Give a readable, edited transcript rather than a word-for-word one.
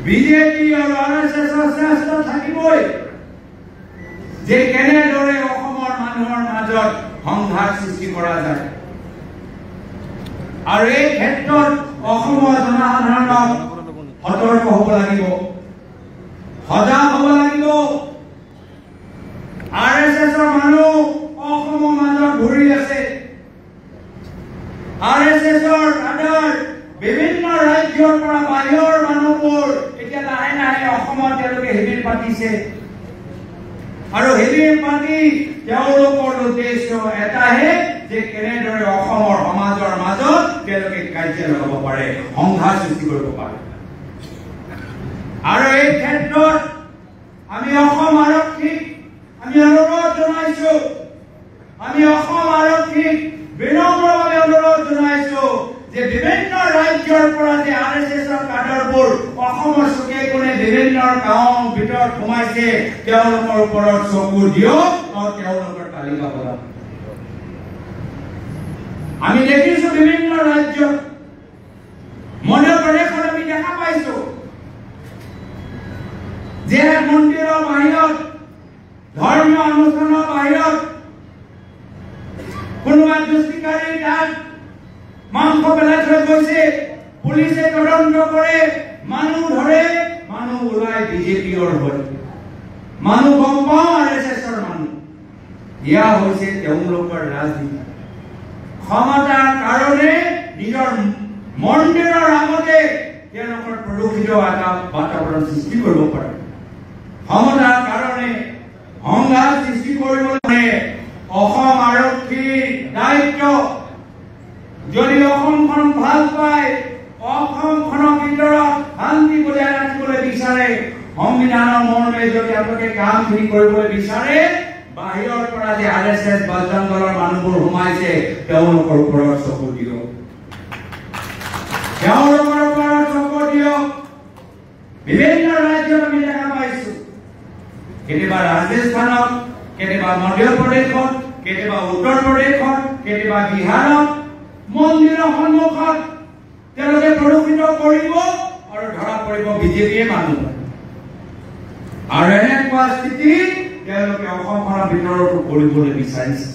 BJP আৰু আৰএছএছৰ চেষ্টা থাকিবই যে কেনেদৰে অসমৰ মানুহৰ মাজত সংঘাত সৃষ্টি কৰা যায় আৰু এই ক্ষেত্ৰত অসমৰ জনসাধাৰণক সতৰ্ক হ'ব লাগিব, সজাগ হ'ব লাগিব। আৰএছএছৰ মানুহ অসমৰ মাজত ঘূৰি আছে। আৰএছএছৰ কাডাৰ বিভিন্ন ৰাজ্যৰ পৰা বাহিৰৰ মানুহবোৰ এতিয়া লাহে লাহে অসমত তেওঁলোকে শিবিৰ পাতিছে আৰু শিবিৰ পাতি তেওঁলোকৰ উদ্দেশ্য এটাহে যে কেনেদৰে অসমৰ সমাজৰ মাজত তেওঁলোকে কাৰ্য লগাব পাৰে, সংঘাত সৃষ্টি কৰিব পাৰে। আৰু এই ক্ষেত্ৰত আমি অসম আৰক্ষীক আমি অনুৰোধ জনাইছো, আমি অসম আৰক্ষীক বিনম্ৰভাৱে অনুৰোধ জনাইছো যে বিভিন্ন ৰাজ্যৰ পৰা যে আৰএছএছৰ কাডাৰবোৰ অসমৰ চুকে কোণে বিভিন্ন গাঁৱৰ ভিতৰত সোমাইছে তেওঁলোকৰ ওপৰত চকু দিয়ক আৰু তেওঁলোকৰ তালিকা বনাওক। আমি দেখিছো বিভিন্ন ৰাজ্যত, মধ্য প্ৰদেশত আমি দেখা পাইছো যে মন্দিৰৰ বাহিৰত, ধৰ্মীয় অনুষ্ঠানৰ বাহিৰত কোনোবা দুষ্কৃতিকাৰী তাত মাংস পেলাই থৈ গৈছে, পুলিচে তদন্ত কৰে, মানুহ ধৰে, মানুহ ওলাই বিজেপিৰ হয়, মানুহ গম পাওঁ আৰএছএছৰ মানুহ। এয়া হৈছে তেওঁলোকৰ ৰাজনীতি। ক্ষমতাৰ কাৰণে নিজৰ মন্দিৰৰ আগতে তেওঁলোকৰ প্ৰদূষিত এটা বাতাবৰণ সৃষ্টি কৰিব পাৰে। ক্ষমতাৰ কাৰণে সংঘাত সৃষ্টি কৰিবলৈ অসম আৰক্ষীৰ দায়িত্ব। যদি অসমখন ভাল পায়, অসমখনৰ ভিতৰত শান্তি বজাই ৰাখিবলৈ বিচাৰে, সংবিধানৰ মৰ্মে যদি তেওঁলোকে কামখিনি কৰিবলৈ বিচাৰে, বাহিৰৰ পৰা যে আৰএছএছ বজৰং দলৰ মানুহবোৰ সোমাইছে তেওঁলোকৰ ওপৰত চকু দিয়ক, তেওঁলোকৰ ওপৰত চকু দিয়ক। বিভিন্ন ৰাজ্যত আমি দেখা পাইছো, কেতিয়াবা ৰাজস্থানত, কেতিয়াবা মধ্য প্ৰদেশত, কেতিয়াবা উত্তৰ প্ৰদেশত, কেতিয়াবা বিহাৰত মন্দিৰৰ সন্মুখত তেওঁলোকে প্ৰদূষিত কৰিব আৰু ধৰা পৰিব বিজেপিয়ে মানুহ। আৰু এনেকুৱা স্থিতি তেওঁলোকে অসমখনৰ ভিতৰতো কৰিবলৈ বিচাৰিছে।